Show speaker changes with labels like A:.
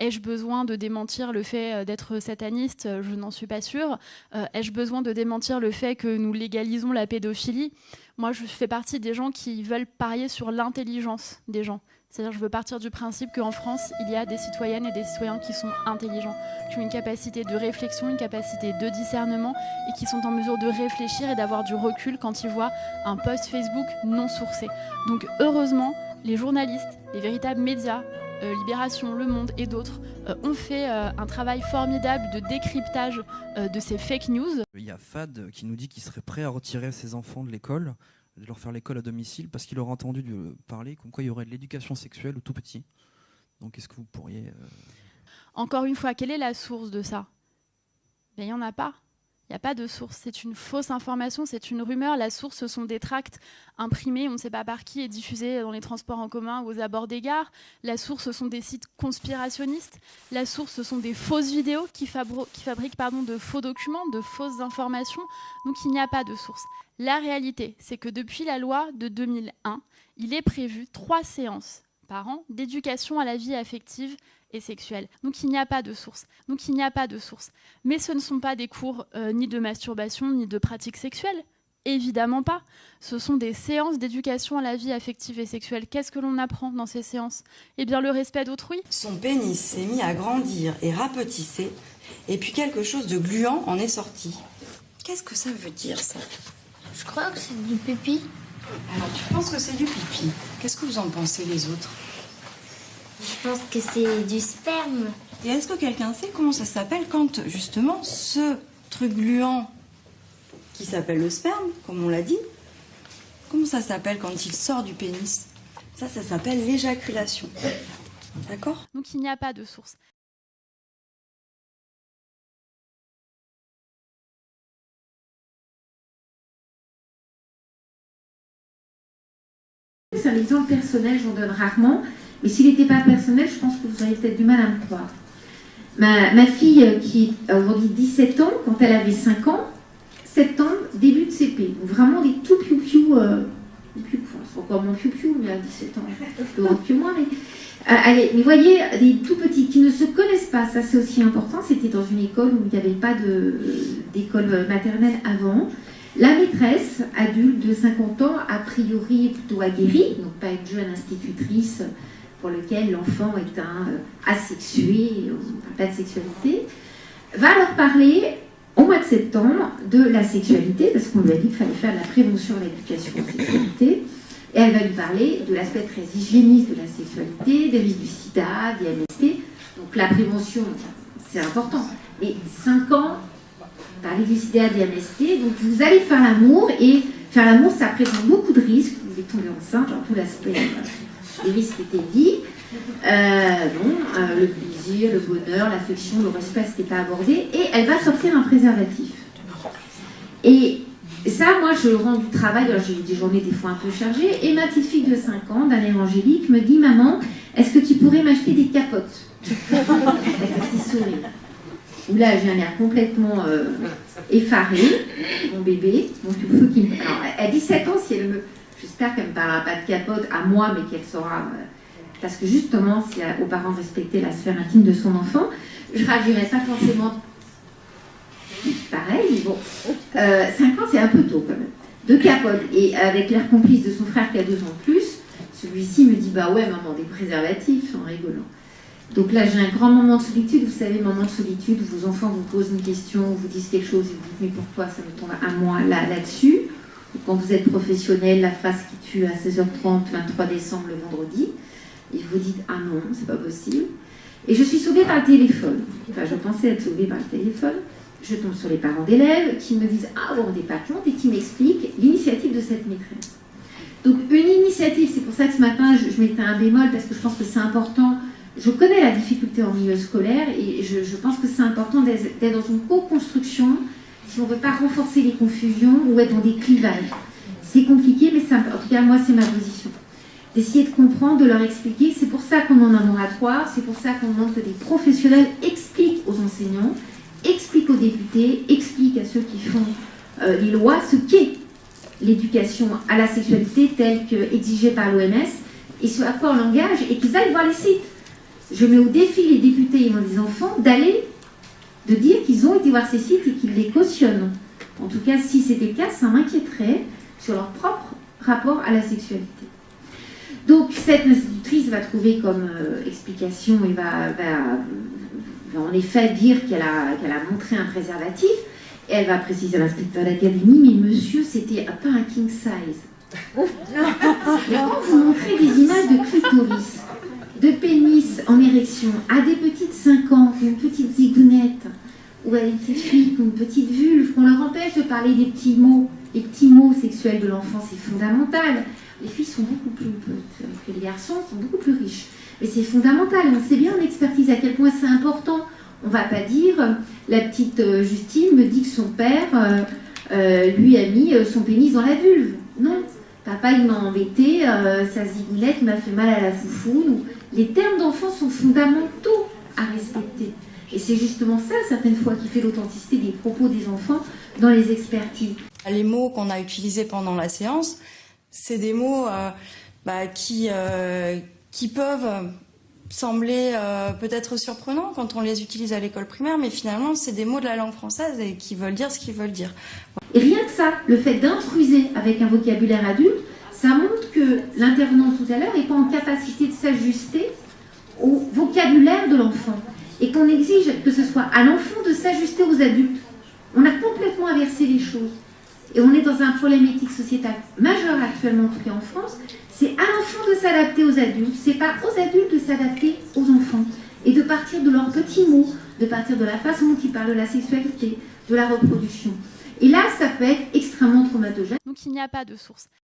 A: Ai-je besoin de démentir le fait d'être sataniste? Je n'en suis pas sûre. Ai-je besoin de démentir le fait que nous légalisons la pédophilie? Moi, je fais partie des gens qui veulent parier sur l'intelligence des gens. C'est-à-dire, je veux partir du principe qu'en France, il y a des citoyennes et des citoyens qui sont intelligents, qui ont une capacité de réflexion, une capacité de discernement et qui sont en mesure de réfléchir et d'avoir du recul quand ils voient un post Facebook non sourcé. Donc, heureusement, les journalistes, les véritables médias, Libération, Le Monde et d'autres ont fait un travail formidable de décryptage de ces fake news.
B: Il y a Fad qui nous dit qu'il serait prêt à retirer ses enfants de l'école, de leur faire l'école à domicile, parce qu'il aurait entendu parler comme quoi il y aurait de l'éducation sexuelle au tout petit. Donc est-ce que vous pourriez...
A: Encore une fois, quelle est la source de ça? Il n'y en a pas. Il n'y a pas de source. C'est une fausse information, c'est une rumeur. La source, ce sont des tracts imprimés, on ne sait pas par qui, et diffusés dans les transports en commun ou aux abords des gares. La source, ce sont des sites conspirationnistes. La source, ce sont des fausses vidéos qui fabriquent de faux documents, de fausses informations. Donc il n'y a pas de source. La réalité, c'est que depuis la loi de 2001, il est prévu 3 séances par an d'éducation à la vie affective et sexuelle. Donc il n'y a pas de source. Mais ce ne sont pas des cours ni de masturbation, ni de pratique sexuelle. Évidemment pas. Ce sont des séances d'éducation à la vie affective et sexuelle. Qu'est-ce que l'on apprend dans ces séances? Eh bien, le respect d'autrui.
C: Son pénis s'est mis à grandir et rapetisser, et puis quelque chose de gluant en est sorti. Qu'est-ce que ça veut dire, ça?
D: Je crois que c'est du pipi.
C: Alors, tu penses que c'est du pipi? Qu'est-ce que vous en pensez, les autres?
D: Je pense que c'est du sperme.
C: Et est-ce que quelqu'un sait comment ça s'appelle quand, justement, ce truc gluant qui s'appelle le sperme, comme on l'a dit, comment ça s'appelle quand il sort du pénis? Ça s'appelle l'éjaculation. D'accord?
A: Donc il n'y a pas de source.
E: C'est un exemple personnel, j'en donne rarement, mais s'il n'était pas personnel, je pense que vous auriez peut-être du mal à me croire. Ma fille, qui a aujourd'hui 17 ans, quand elle avait 5 ans, septembre, début de CP, donc vraiment des tout piou-piou, c'est encore mon piou-piou, mais à 17 ans, plus grand que moi, mais vous voyez, des tout petits qui ne se connaissent pas, ça c'est aussi important, c'était dans une école où il n'y avait pas d'école maternelle avant. La maîtresse, adulte de 50 ans, a priori plutôt aguerrie, donc pas une jeune institutrice pour lequel l'enfant est asexué, pas de sexualité, va leur parler au mois de septembre de la sexualité, parce qu'on lui a dit qu'il fallait faire de la prévention et l'éducation à la sexualité, et elle va lui parler de l'aspect très hygiéniste de la sexualité, des risques du sida, des MST, donc la prévention, c'est important, mais 5 ans, parler du sida, des MST, donc vous allez faire l'amour, et faire l'amour, ça présente beaucoup de risques, vous êtes tombé enceinte, genre tout l'aspect des risques étaient dit, le plaisir, le bonheur, l'affection, le respect, c'était pas abordé, et elle va sortir un préservatif. Et ça, moi, je rends du travail, alors j'ai des journées des fois un peu chargées, et ma petite fille de 5 ans, d'Anne Angélique, me dit, maman, est-ce que tu pourrais m'acheter des capotes? Avec un petit sourire. Où là, j'ai un air complètement effaré, mon bébé, mon tout feu qui... Alors, à 17 ans, si elle me... J'espère qu'elle ne me parlera pas de capote à moi, mais qu'elle saura... Parce que justement, si aux parents de respecter la sphère intime de son enfant, je ne réagirais pas forcément pareil, mais bon. 5 ans, c'est un peu tôt quand même. De capote, et avec l'air complice de son frère qui a 2 ans de plus, celui-ci me dit, bah ouais, maman, des préservatifs, en rigolant. Donc là, j'ai un grand moment de solitude. Vous savez, moment de solitude où vos enfants vous posent une question, vous disent quelque chose et vous dites, mais pourquoi ça me tombe à moi là-dessus? Quand vous êtes professionnel, la phrase qui tue à 16h30, 23 décembre, le vendredi, et vous dites, ah non, c'est pas possible. Et je suis sauvée par le téléphone. Enfin, je pensais être sauvée par le téléphone. Je tombe sur les parents d'élèves qui me disent, ah, vous ne rendez pas compte, et qui m'expliquent l'initiative de cette maîtresse. Donc, une initiative, c'est pour ça que ce matin, je mettais un bémol, parce que je pense que c'est important. Je connais la difficulté en milieu scolaire et je pense que c'est important d'être dans une co-construction si on ne veut pas renforcer les confusions ou être dans des clivages. C'est compliqué, mais en tout cas, moi, c'est ma position. D'essayer de comprendre, de leur expliquer. C'est pour ça qu'on demande un moratoire, c'est pour ça qu'on demande que des professionnels expliquent aux enseignants, expliquent aux députés, expliquent à ceux qui font les lois ce qu'est l'éducation à la sexualité telle qu'exigée par l'OMS et ce à quoi on l'engage et qu'ils aillent voir les sites. je mets au défi les députés ayant des enfants de dire qu'ils ont été voir ces sites et qu'ils les cautionnent. En tout cas, si c'était le cas, ça m'inquiéterait sur leur propre rapport à la sexualité. Donc, cette institutrice va trouver comme explication et va en effet dire qu'elle a montré un préservatif. Et elle va préciser à l'inspecteur d'académie, mais monsieur, c'était pas un king size. Et quand vous montrez des images de clitoris, de pénis en érection, à des petites 5 ans, une petite zigounette, ou à des petites filles qui ont une petite vulve, qu'on leur empêche de parler des petits mots sexuels de l'enfant, c'est fondamental. Les filles sont beaucoup plus que les garçons, sont beaucoup plus riches. Mais c'est fondamental, on sait bien en expertise à quel point c'est important. On ne va pas dire, la petite Justine me dit que son père lui a mis son pénis dans la vulve. Non, papa il m'a embêté, sa zigounette m'a fait mal à la foufoune. Les termes d'enfant sont fondamentaux à respecter. Et c'est justement ça, certaines fois, qui fait l'authenticité des propos des enfants dans les expertises.
C: Les mots qu'on a utilisés pendant la séance, c'est des mots qui peuvent sembler peut-être surprenants quand on les utilise à l'école primaire, mais finalement, c'est des mots de la langue française et qui veulent dire ce qu'ils veulent dire.
E: Et rien que ça, le fait d'intruser avec un vocabulaire adulte, ça montre que l'intervenant tout à l'heure n'est pas en capacité de s'ajuster au vocabulaire de l'enfant. Et qu'on exige que ce soit à l'enfant de s'ajuster aux adultes. On a complètement inversé les choses. Et on est dans un problème éthique sociétal majeur actuellement, en tout cas en France. C'est à l'enfant de s'adapter aux adultes, c'est pas aux adultes de s'adapter aux enfants. Et de partir de leurs petits mots, de partir de la façon dont ils parlent de la sexualité, de la reproduction. Et là, ça peut être extrêmement traumatogène.
A: Donc il n'y a pas de source.